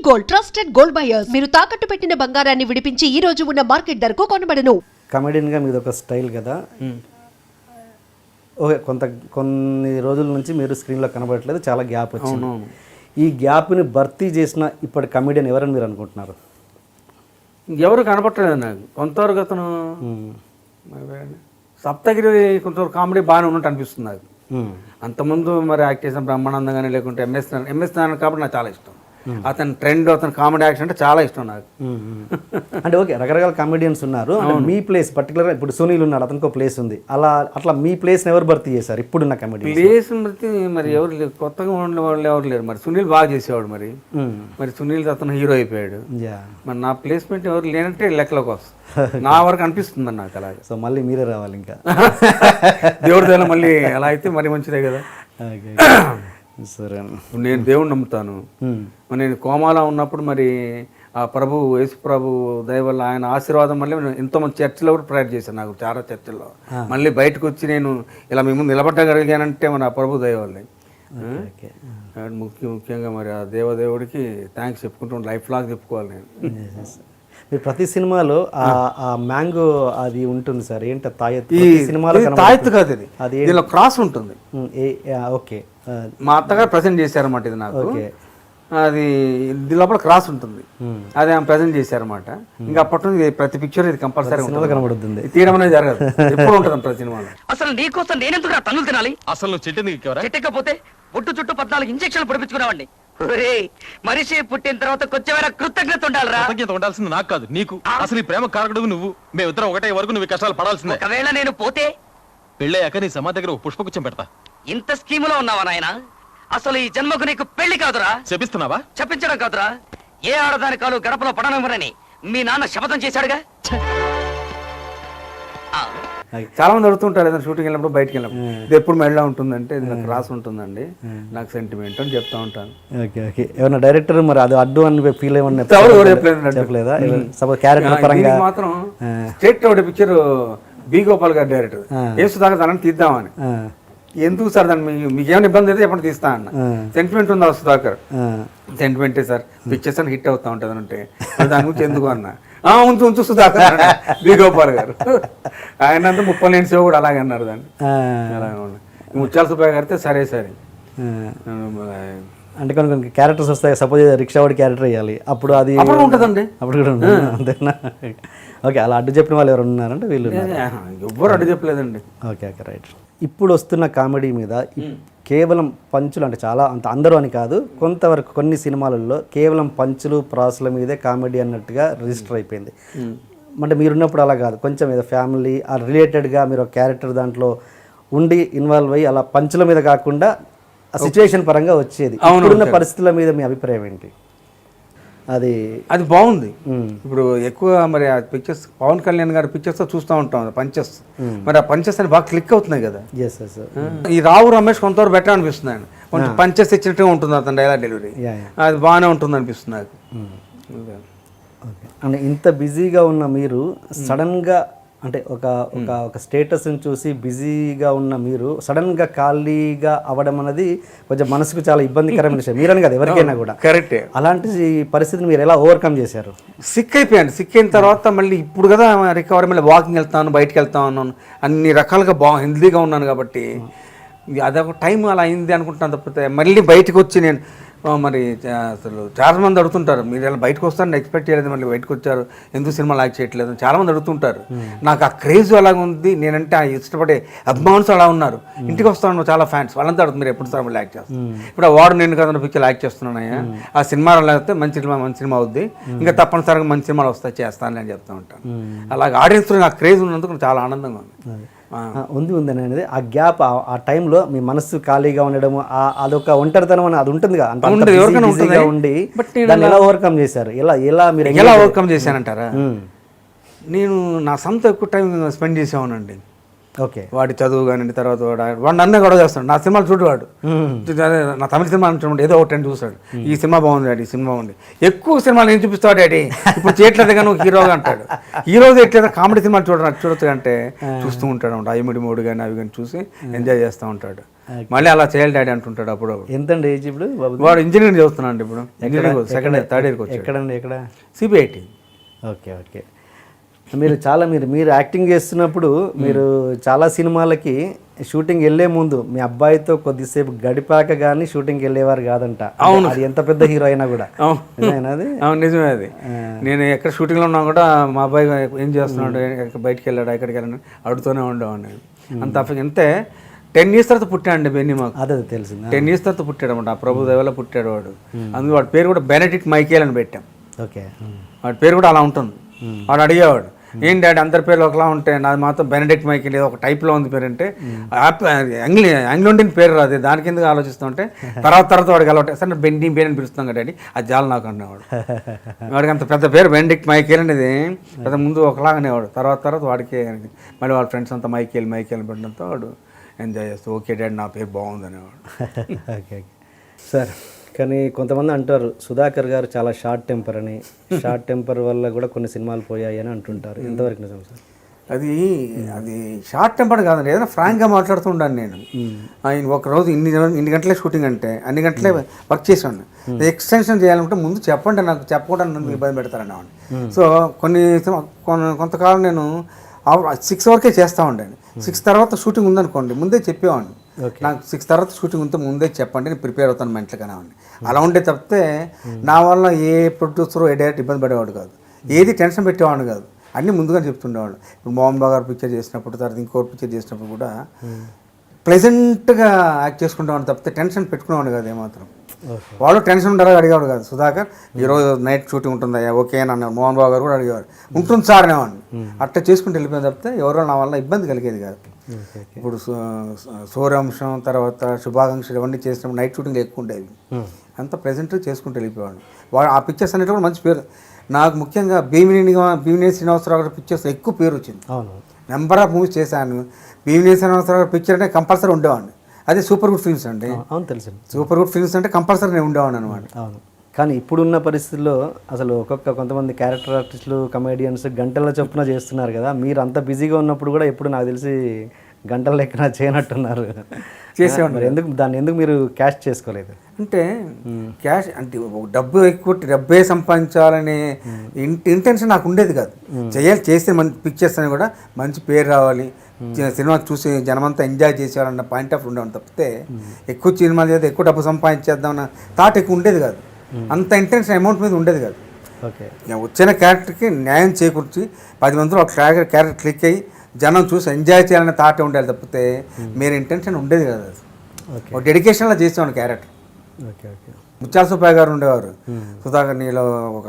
Gold trusted gold buyers. మీరు తాకట్టు పెట్టిన బంగారాన్ని విడిపించి ఈ రోజు ఉన్న మార్కెట్ ధరకు కొనబడను. కమెడియన్గా మీది ఒక స్టైల్ కదా. ఓకే, కొన్ని రోజుల నుంచి మీరు స్క్రీన్లో కనబడట్లేదు, చాలా గ్యాప్ వచ్చింది. ఈ గ్యాప్ని భర్తీ చేసిన ఇప్పటి కమెడియన్ ఎవరని మీరు అనుకుంటున్నారు? ఎవరు కనపట్టలేదు నాకు. కొంతవరకు అతను సప్తగిరి కొంతవరకు కామెడీ బాగానే ఉన్నట్టు అనిపిస్తుంది నాకు. అంతకుముందు మరి యాక్ట్ చేసిన బ్రహ్మానందం కానీ లేకుంటే ఎంఎస్ నారాయణ కాబట్టి నాకు చాలా ఇష్టం. అతని ట్రెండ్, అతని కామెడీ యాక్షన్ అంటే చాలా ఇష్టం నాకు. అంటే ఓకే, రకరకాల కామెడియన్స్ ఉన్నారు. మీ ప్లేస్ పర్టికులర్గా ఇప్పుడు సునీల్ ఉన్నాడు, అతనికి ఒక ప్లేస్ ఉంది. అట్లా మీ ప్లేస్ని ఎవరు భర్తీ చేశారు ఇప్పుడున్న కమెడీ ప్లేస్ బట్టి? మరి ఎవరు లేరు, కొత్తగా ఉన్న వాళ్ళు ఎవరు లేరు. మరి సునీల్ బాగా చేసేవాడు. మరి సునీల్ అతను హీరో అయిపోయాడు. మరి నా ప్లేస్మెంట్ ఎవరు లేనంటే లెక్కలోకి వస్తుంది నా వరకు అనిపిస్తుంది నాకు అలాగే. సో మళ్ళీ మీరే రావాలి ఇంకా. దేవుడి దగ్గర మళ్ళీ అలా అయితే మరి మంచిదే కదా. సరే, నేను దేవుడిని నమ్ముతాను. నేను కోమాలో ఉన్నప్పుడు మరి ఆ యేసు ప్రభు దయ వల్ల ఆయన ఆశీర్వాదం వల్ల ఎంతోమంది చర్చిలో కూడా ప్రేయర్ చేశాను. నాకు చాలా చర్చిల్లో మళ్ళీ బయటకు వచ్చి నేను ఇలా మేము నిలబడగలిగానంటే మన ప్రభు దయ వల్లే. ముఖ్యంగా మరి ఆ దేవదేవుడికి థ్యాంక్స్ చెప్పుకుంటూ లైఫ్ లాగా చెప్పుకోవాలి నేను. మీరు ప్రతి సినిమాలో ఆ మ్యాంగో అది ఉంటుంది సార్, ఏంటి తాయెత్తు? సినిమాలో తాయెత్తు కాదు, అది దీనిలో క్రాస్ ఉంటుంది. ఓకే, మా అత్తగారు ప్రజెంట్ చేశారన్నమాట ఇది నాకు. అది దీని లోపల క్రాస్ ఉంటుంది, అది ఆమె ప్రజెంట్ చేశారన్నమాట. ఇంకా అప్పటి నుంచి ప్రతి పిక్చర్ ఇది కంపల్సరీ కనబడుతుంది. తీయడం అనేది జరగదు, ఎప్పుడు ఉంటుంది ప్రతి సినిమాలో. అసలు నీకోసం నేనెందుకు తన్నులు తినాలి? అసలు చెట్టకపోతే ఒట్టు చుట్టూ 14 ఇంజక్షన్లు పొడిపించుకున్నావండి. మనిషి పుట్టిన తర్వాత కొంచెమైనా కృతజ్ఞత ఉండాలిరా. కృతజ్ఞత ఉండాల్సింది నాకు కాదు, నీకు. అసలు ఈ ప్రేమ కారకుడు నువ్వు. మేమిద్దరం ఒకటే వరకు నువ్వు కష్టాలు పడాల్సిందే. ఒకవేళ నేను పోతే పెళ్ళయ్యాక నీ సమాధి దగ్గర పుష్పగుచ్చం పెడతా. ఇంత స్కీములో ఉన్నావా నాయన? అసలు ఈ జన్మకు నీకు పెళ్లి కాదురా. చెప్తున్నావా? చెప్పించడం కాదురా, ఏ ఆడదాని కాలు గడపలో పడనివ్వరని మీ నాన్న శపథం చేశాడుగా. చాలా మంది అడుగుతుంటారు ఏదైనా షూటింగ్ వెళ్ళినప్పుడు, బయటకు వెళ్ళినప్పుడు, ఇది ఎప్పుడు మెడలో ఉంటుందంటే ఇది నాకు రాసి ఉంటుందండి, నాకు సెంటిమెంట్ అని చెప్తా ఉంటాను. ఓకే ఓకే, ఏమన్నా డైరెక్టర్ మరి అది అడ్డు అని ఫీల్ ఏమన్నా చెప్పలేదా? సపోజ్ క్యారెక్టర్ పరంగా మాత్రం స్టేట్ ఒకటి పిక్చర్ బి గోపాల్ గారు డైరెక్టర్, ఏ సుధాకర్ దాన్ని తీద్దామని. ఎందుకు సార్ దాన్ని మీకు ఏమైనా ఇబ్బంది అయితే ఎప్పుడు తీస్తా అన్న. సెంటిమెంట్ ఉందా సుధాకర్? సెంటిమెంటే సార్, పిక్చర్స్ అని హిట్ అవుతా ఉంటుంది అంటే దాని గురించి ఎందుకు అన్న. ఉంచు సుధాకర్ బి గోపాల్ గారు. ఆయన అంతా 30 లేని సేవ కూడా అలాగే అన్నారు దాన్ని. అలాగే ముత్యాల సుబ్బయ్య గారితే సరే సరే అంటే కొన్ని క్యారెక్టర్స్ వస్తాయి. సపోజ్ రిక్షా వాడి క్యారెక్టర్ వేయాలి, అప్పుడు అది ఉంటుందండి, అప్పుడు కూడా ఉంటుంది అంతేనా? ఓకే, అలా అడ్డు చెప్పిన వాళ్ళు ఎవరు ఉన్నారంటే వీళ్ళు ఎవ్వరు అడ్డు చెప్పలేదండి. Okay okay, right. ఇప్పుడు వస్తున్న కామెడీ మీద కేవలం పంచులు అంటే చాలా అంత అందరూ అని కాదు, కొంతవరకు కొన్ని సినిమాలలో కేవలం పంచులు ప్రాసుల మీదే కామెడీ అన్నట్టుగా రిజిస్టర్ అయిపోయింది. అంటే మీరున్నప్పుడు అలా కాదు, కొంచెం ఏదో ఫ్యామిలీ రిలేటెడ్గా మీరు ఒక క్యారెక్టర్ దాంట్లో ఉండి ఇన్వాల్వ్ అయ్యి అలా పంచుల మీద కాకుండా ఆ సిచ్యువేషన్ పరంగా వచ్చేది. ఇప్పుడున్న పరిస్థితుల మీద మీ అభిప్రాయం ఏంటి? అది బాగుంది. ఇప్పుడు ఎక్కువ మరి ఆ పిక్చర్స్ పవన్ కళ్యాణ్ గారి పిక్చర్స్ చూస్తూ ఉంటాం, పంచెస్. మరి ఆ పంచెస్ అని బాగా క్లిక్ అవుతున్నాయి కదా. ఈ రావు రమేష్ కొంతవరకు బెటర్ అనిపిస్తుంది ఆయన, కొంచెం పంచెస్ ఇచ్చినట్టుగా ఉంటుంది అతను డైలాగ్ డెలివరీ, అది బాగానే ఉంటుంది అనిపిస్తుంది నాకు. అంటే ఇంత బిజీగా ఉన్న మీరు సడన్గా అంటే ఒక స్టేటస్ని చూసి బిజీగా ఉన్న మీరు సడన్గా ఖాళీగా అవ్వడం అనేది కొంచెం మనసుకు చాలా ఇబ్బందికరమైన విషయం. మీరని కదా ఎవరికైనా కూడా. కరెక్టే. అలాంటి పరిస్థితిని మీరు ఎలా ఓవర్కమ్ చేశారు? సిక్ అయిపోయాను. సిక్ అయిన తర్వాత మళ్ళీ ఇప్పుడు కదా రికవరీ, మళ్ళీ వాకింగ్ వెళ్తాను, బయటకు వెళ్తాను, అన్ని రకాలుగా హెల్తీగా ఉన్నాను కాబట్టి అదొక టైం అలా అయింది అనుకుంటున్నాను. తప్పితే మళ్ళీ బయటకు వచ్చి నేను మరి అసలు చాలా మంది అడుగుతుంటారు, మీరు ఇలా బయటకు వస్తారని ఎక్స్పెక్ట్ చేయలేదు, మళ్ళీ బయటకు వచ్చారు, ఎందుకు సినిమా లాక్ చేయట్లేదు చాలా మంది అడుగుతుంటారు. నాకు ఆ క్రేజ్ అలాగ ఉంది, నేనంటే ఆ ఇష్టపడే అభిమానులు అలా ఉన్నారు. ఇంటికి వస్తాను చాలా ఫ్యాన్స్, వాళ్ళంతా అడుగుతుంది మీరు ఎప్పుడు సార్ మళ్ళీ యాక్ట్ చేస్తాను. ఇప్పుడు ఆ వాడు నేను కదా పిక్చర్ యాక్ట్ చేస్తున్నానయ్యా, ఆ సినిమాలో లేకపోతే మంచి సినిమా అవుద్ది, ఇంకా తప్పనిసరిగా మంచి సినిమాలు వస్తాయి, చేస్తాను అని చెప్తూ ఉంటాను. అలాగే ఆడియన్స్లో నాకు క్రేజ్ ఉన్నందుకు చాలా ఆనందంగా ఉంది. ఉందని అనేది ఆ గ్యాప్, ఆ టైంలో మీ మనసు ఖాళీగా ఉండడం, అదొక ఒంటరితనం అని అది ఉంటుంది కదా, ఉండి దాన్ని ఎలా ఓవర్కమ్ చేశారు? ఎలా ఓవర్కమ్ చేశానంటారా? నేను నా సొంత ఎక్కువ టైం స్పెండ్ చేసేవానండి. ఓకే. వాడి చదువు కానీ తర్వాత వాడు నన్ను గొడవ చేస్తాడు. నా సినిమాలు చూడవాడు, అదే నా తమిళ సినిమా చూడండి ఏదో ఒకటి అని చూస్తాడు. ఈ సినిమా బాగుంది డాడీ, ఈ సినిమా బాగుంది. ఎక్కువ సినిమాలు నేను చూపిస్తాడు డాడీ, ఇప్పుడు చేయట్లేదు కానీ నువ్వు హీరోగా అంటాడు. హీరోగా ఎట్లేదు కామెడీ సినిమాలు చూడొచ్చు అంటే చూస్తూ ఉంటాడు అన్నమాట. ఐమిడి మూడు కానీ అవి కానీ చూసి ఎంజాయ్ చేస్తూ ఉంటాడు. మళ్ళీ అలా చేయాలి డాడీ అంటుంటాడు అప్పుడు. ఎంతండి ఏజ్ ఇప్పుడు బాబు? వాడు ఇంజనీరింగ్ చదువుతున్నాడు ఇప్పుడు, ఇంజనీరింగ్ సెకండ్ ఇయర్ థర్డ్ ఇయర్కి వచ్చాడు. ఎక్కడండి ఎక్కడ? సిబిఐటి. Okay okay. మీరు యాక్టింగ్ చేస్తున్నప్పుడు మీరు చాలా సినిమాలకి షూటింగ్ వెళ్ళే ముందు మీ అబ్బాయితో కొద్దిసేపు గడిపాక కానీ షూటింగ్కి వెళ్ళేవారు కాదంట. అవును, అది ఎంత పెద్ద హీరో అయినా కూడా. అది అవును నిజమే. అది నేను ఎక్కడ షూటింగ్లో ఉన్నా కూడా మా అబ్బాయి ఏం చేస్తున్నాడు, బయటికి వెళ్ళాడు, ఎక్కడికి వెళ్ళాడు అడుగుతూనే ఉండేవాడిని. అంత అంతే. 10 years తర్వాత పుట్టాడు బెన్నీ మాకు. అదే తెలిసింది. 10 years తర్వాత పుట్టాడు అనమాట. ఆ ప్రభు దేవల పుట్టాడు వాడు. అందుకు వాడి పేరు కూడా బెనెడిక్ట్ మైకేల్ అని పెట్టాం. ఓకే. వాడి పేరు కూడా అలా ఉంటుంది. వాడు అడిగేవాడు, ఏం డాడీ అందరి పేర్లు ఒకలా ఉంటాయి, నాది మాత్రం బెనెడిక్ట్ మైకేల్ ఏదో ఒక టైప్లో ఉంది పేరు అంటే, ఆంగ్లోండియన్ పేరు రాదు, దానికి ఎందుకు ఆలోచిస్తుంటే తర్వాత వాడికి అలవాటు. సరే బెండి బేన్ అని పిలుస్తాం కదా డాడీ, అది చాలా నాకు అనేవాడు. వాడికి అంత పెద్ద పేరు బెనెడిక్ట్ మైకేల్ అనేది పెద్ద ముందు ఒకలాగా అనేవాడు. తర్వాత వాడికి మళ్ళీ వాళ్ళ ఫ్రెండ్స్ అంతా మైకేల్ పెట్టడంతో వాడు ఎంజాయ్ చేస్తూ ఓకే డాడీ నా పేరు బాగుంది అనేవాడు. Okay sir. కానీ కొంతమంది అంటారు సుధాకర్ గారు చాలా షార్ట్ టెంపర్ అని, షార్ట్ టెంపర్ వల్ల కూడా కొన్ని సినిమాలు పోయాయి అని అంటుంటారు. ఎంతవరకు నిజం సార్? అది షార్ట్ టెంపర్ కాదండి, ఏదైనా ఫ్రాంక్గా మాట్లాడుతూ ఉండాను నేను. ఆయన ఒకరోజు ఇన్ని గంటలే షూటింగ్ అంటే అన్ని గంటలే వర్క్ చేసాను. ఎక్స్టెన్షన్ చేయాలంటే ముందు చెప్పండి, నాకు చెప్పకుండా నన్ను ఇబ్బంది పెడతారని. సో కొంతకాలం నేను 6 వరకే చేస్తూ ఉండండి. 6 తర్వాత షూటింగ్ ఉందనుకోండి ముందే చెప్పేవాడిని, నాకు 6 తర్వాత షూటింగ్ ఉంటే ముందే చెప్పండి, నేను ప్రిపేర్ అవుతాను మెంటల్ కానివ్వండి. అలా ఉండే తప్పితే నా వల్ల ఏ ప్రొడ్యూసర్ ఏ డైరెక్టర్ ఇబ్బంది పడేవాడు కాదు, ఏది టెన్షన్ పెట్టేవాడు కాదు, అన్నీ ముందుగా చెప్తుండేవాడు. ఇప్పుడు మోహన్ బాబు గారు పిక్చర్ చేసినప్పుడు తర్వాత ఇంకోటి పిక్చర్ చేసినప్పుడు కూడా ప్లెజెంట్గా యాక్ట్ చేసుకుంటామని తప్పితే టెన్షన్ పెట్టుకునేవాడు కాదు ఏమాత్రం. వాళ్ళు టెన్షన్ ఉండాలి అడిగేవాడు కాదు. సుధాకర్ ఈరోజు నైట్ షూటింగ్ ఉంటుందా, ఓకే అని అన్నారు. మోహన్ బాబు గారు కూడా అడిగేవారు, ఉంటుంది సార్ అనేవాడిని. అట్లా చేసుకుంటూ వెళ్ళిపోయిన తప్పితే ఎవరో నా వల్ల ఇబ్బంది కలిగేది కాదు. ఇప్పుడు సూర్యాంశం తర్వాత శుభాకాంక్షలు ఇవన్నీ చేసినప్పుడు నైట్ షూటింగ్లు ఎక్కువ ఉండేవి, అంత ప్రెజెంట్గా చేసుకుంటూ వెళ్ళిపోయాడు. వాడు ఆ పిక్చర్స్ అనేవి కూడా మంచి పేరు. నాకు ముఖ్యంగా భీమినేని శ్రీనివాసరావు గారి పిక్చర్స్ ఎక్కువ పేరు వచ్చింది. నెంబర్ ఆఫ్ మూవీస్ చేశాను. భీమినేని శ్రీనివాసరావు గారి పిక్చర్ అంటే కంపల్సరీ ఉండేవాడిని. అదే సూపర్ గుడ్ ఫిల్మ్స్ అండి. అవును తెలుసు. సూపర్ గుడ్ ఫిల్మ్స్ అంటే కంపల్సరీ నేను ఉండేవాడిని అనమాట. అవును. కానీ ఇప్పుడున్న పరిస్థితుల్లో అసలు కొంతమంది క్యారెక్టర్ ఆర్టిస్టులు కమెడియన్స్ గంటల చొప్పున చేస్తున్నారు కదా. మీరు అంత బిజీగా ఉన్నప్పుడు కూడా ఎప్పుడు నాకు తెలిసి గంటల లెక్కన చేయనట్టున్నారు. చేసేవాడు. మరి ఎందుకు మీరు క్యాష్ చేసుకోలేదు? అంటే క్యాష్ అంటే డబ్బు ఎక్కువ డబ్బే సంపాదించాలనే ఇంటెన్షన్ నాకు ఉండేది కాదు. చేస్తే మంచి పిక్చర్స్ అని కూడా మంచి పేరు రావాలి, సినిమా చూసి జనమంతా ఎంజాయ్ చేసేవాళ్ళన్న పాయింట్ ఆఫ్ ఉండేవాళ్ళు తప్పితే ఎక్కువ సినిమాలు చేస్తే ఎక్కువ డబ్బు సంపాదించేద్దామన్న థాట్ ఎక్కువ ఉండేది కాదు. అంత ఇంటెన్షన్ అమౌంట్ మీద ఉండేది కాదు. ఓకే. వచ్చిన క్యారెక్టర్కి న్యాయం చేకూర్చి 10 మందిలో ఒక క్యారెక్టర్ క్లిక్ అయ్యి జనం చూసి ఎంజాయ్ చేయాలనే థాట్ ఉండాలి తప్పితే మీరు ఇంటెన్షన్ ఉండేది కాదు. ఒక డెడికేషన్లో చేసేవాడు క్యారెక్టర్. Okay okay. ముత్యాల సుబ్బయ్య గారు ఉండేవారు, సుధాకర్ నీలో ఒక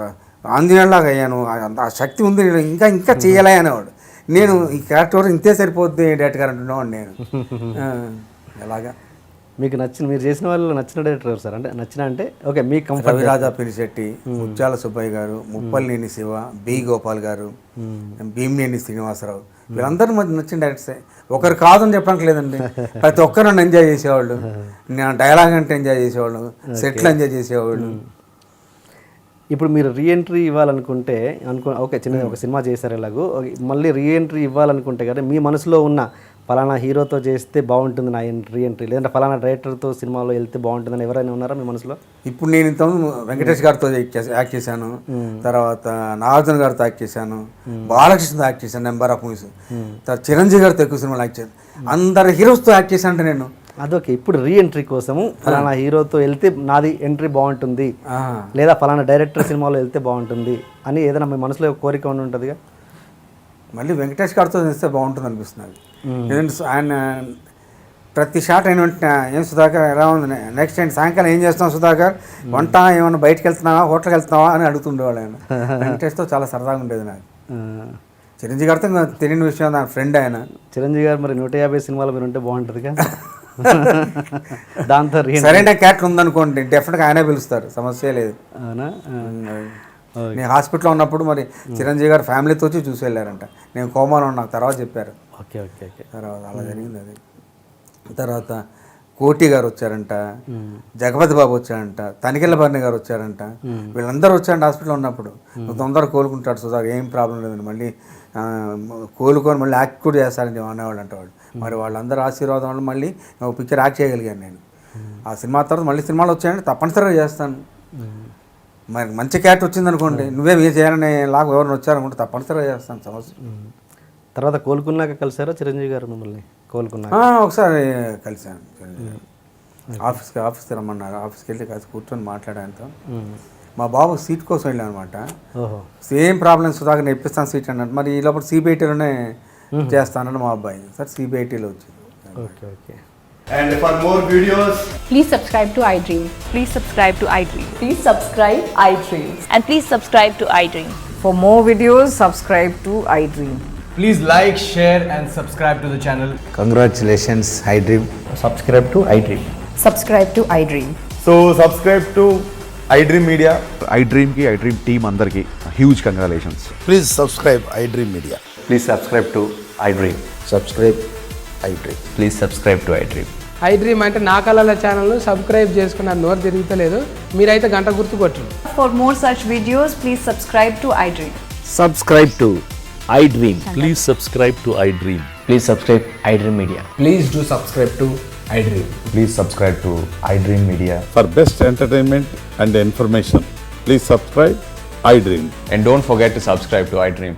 ఆంజనేయులాగా అయ్యాను, ఆ శక్తి ఉంది నేను ఇంకా చేయాలి అనేవాడు. నేను ఈ క్యారెక్టర్ ఇంతే సరిపోద్ది డైరెక్టర్ గారు అంటున్నాడు నేను. ఎలాగా మీకు మీరు చేసిన వాళ్ళు నచ్చిన డైరెక్టర్ ఎవరు సార్? అంటే నచ్చిన అంటే ఓకే మీకు కంఫర్ట్. రవిరాజా పినిశెట్టి, ముత్యాల సుబ్బయ్య గారు, ముప్పలనేని శివ, బి గోపాల్ గారు, భీమినేని శ్రీనివాసరావు, వీళ్ళందరూ మధ్య నచ్చిన డైరెక్టర్సే. ఒకరు కాదని చెప్పడానికి లేదండి, ప్రతి ఒక్కరు నన్ను ఎంజాయ్ చేసేవాళ్ళు. నేను డైలాగ్ అంటే ఎంజాయ్ చేసేవాళ్ళు, సెట్లు ఎంజాయ్ చేసేవాళ్ళు. ఇప్పుడు మీరు రీఎంట్రీ ఇవ్వాలనుకుంటే ఓకే చిన్న ఒక సినిమా చేశారు ఎలాగో, మళ్ళీ రీఎంట్రీ ఇవ్వాలనుకుంటే కదా మీ మనసులో ఉన్న ఫలానా హీరోతో చేస్తే బాగుంటుంది నా రీఎంట్రీ, లేదంటే ఫలానా డైరెక్టర్తో సినిమాలో వెళ్తే బాగుంటుందని ఎవరైనా ఉన్నారా మీ మనసులో? ఇప్పుడు నేను ఇంతకుముందు వెంకటేష్ గారితో యాక్ట్ చేశాను, తర్వాత నాగార్జున గారితో యాక్ట్ చేశాను, బాలకృష్ణతో యాక్ట్ చేశాను నెంబర్ ఆఫ్ మూవీస్, తర్వాత చిరంజీవి గారితో ఎక్కువ సినిమాలు యాక్ట్ చేశాను. అందరు హీరోస్తో యాక్ట్ చేశాను అంటే నేను. అదొకే. ఇప్పుడు రీఎంట్రీ కోసము ఫలానా హీరోతో వెళ్తే నాది ఎంట్రీ బాగుంటుంది, లేదా ఫలానా డైరెక్టర్ సినిమాలో వెళ్తే బాగుంటుంది అని ఏదైనా మీ మనసులో కోరిక ఉండి ఉంటుందిగా. మళ్ళీ వెంకటేష్ గారితో చేస్తే బాగుంటుంది అనిపిస్తుంది. ఎందుకంటే ఆయన ప్రతి షాట్ అయిన వెంటనే ఏం సుధాకర్ ఎలా ఉంది, నెక్స్ట్ ఏంటి సాయంకాలం ఏం చేస్తున్నావు సుధాకర్, వంట ఏమన్నా బయటకు వెళ్తున్నావా, హోటల్కి వెళ్తున్నావా అని అడుగుతుండేవాళ్ళు ఆయన. వెంకటేష్తో చాలా సరదాగా ఉండేది నాకు. చిరంజీవి గారితో నాకు తెలియని విషయం, నా ఫ్రెండ్ ఆయన. చిరంజీవి గారు మరి 150 సినిమాలు మీరు ఉంటే బాగుంటుందిగా. దాంతో సరైన క్యారెక్టర్ ఉందనుకోండి డెఫినెట్గా ఆయనే పిలుస్తారు, సమస్య లేదు. అవునా? నేను హాస్పిటల్లో ఉన్నప్పుడు మరి చిరంజీవి గారు ఫ్యామిలీతో వచ్చి చూసి వెళ్ళారంట. నేను కోమాలో నాకు తర్వాత చెప్పారు. Okay okay okay. తర్వాత అలా జరిగింది అది. తర్వాత కోటి గారు వచ్చారంట, జగపతి బాబు వచ్చారంట, తనికెళ్ళ భరణి గారు వచ్చారంట. వీళ్ళందరూ వచ్చారంట హాస్పిటల్లో ఉన్నప్పుడు. నువ్వు తొందరగా కోలుకుంటాడు సుధాకర్, ఏం ప్రాబ్లం లేదండి, మళ్ళీ కోలుకొని మళ్ళీ యాక్ట్ కూడా చేస్తారని అనేవాళ్ళు అంట వాళ్ళు. మరి వాళ్ళందరూ ఆశీర్వాదం వల్ల మళ్ళీ ఒక పిక్చర్ యాక్ట్ చేయగలిగాను నేను. ఆ సినిమా తర్వాత మళ్ళీ సినిమాలు వచ్చాయంటే తప్పనిసరిగా చేస్తాను. మరి మంచి క్యారెక్టర్ వచ్చిందనుకోండి, నువ్వే చేయాలని లాగా ఎవరైనా వచ్చారనుకుంటే తప్పనిసరిగా చేస్తాను సమస్య. తర్వాత కోలుకున్నాక కలిసారా చిరంజీవి గారు మిమ్మల్ని? కోలుకున్నాక ఒకసారి కలిసాను ఆఫీస్కి రమ్మన్నారు. ఆఫీస్కి వెళ్ళి కాస్త కూర్చొని మాట్లాడానుతో. మా బాబు సీట్ కోసం వెళ్ళాను అనమాట. ఓహో. సేమ్ ప్రాబ్లమ్ సుధాకర్ నేర్పిస్తాను సీట్ అన్నట్టు. మరి ఈ లోపల సిబిఐటీలోనే చేస్తానని మా అబ్బాయి సార్ సిబిఐటీలో వచ్చింది. Okay okay. And for more videos, Please subscribe to iDream. Please subscribe to iDream. Please subscribe iDream. And please subscribe to iDream. For more videos, subscribe to iDream. please like, share and subscribe to the channel. Congratulations, iDream. Subscribe to iDream. Subscribe to iDream. So subscribe to iDream Media. iDream ki iDream team andarki huge congratulations. Please subscribe iDream Media. Please subscribe to iDream. Subscribe iDream. Please subscribe to iDream. iDream అంటే నా కళల ఛానల్ను subscribe చేసుకున్న నోరు తిరుగుతలేదు, మీరైతే గంట గుర్తు కొట్టండి. For more such videos, please subscribe to iDream. Subscribe to iDream. Please subscribe to iDream. Please subscribe iDream Media. Please do subscribe to iDream. Please subscribe to iDream Media. For best entertainment and information, please subscribe iDream. And don't forget to subscribe to iDream.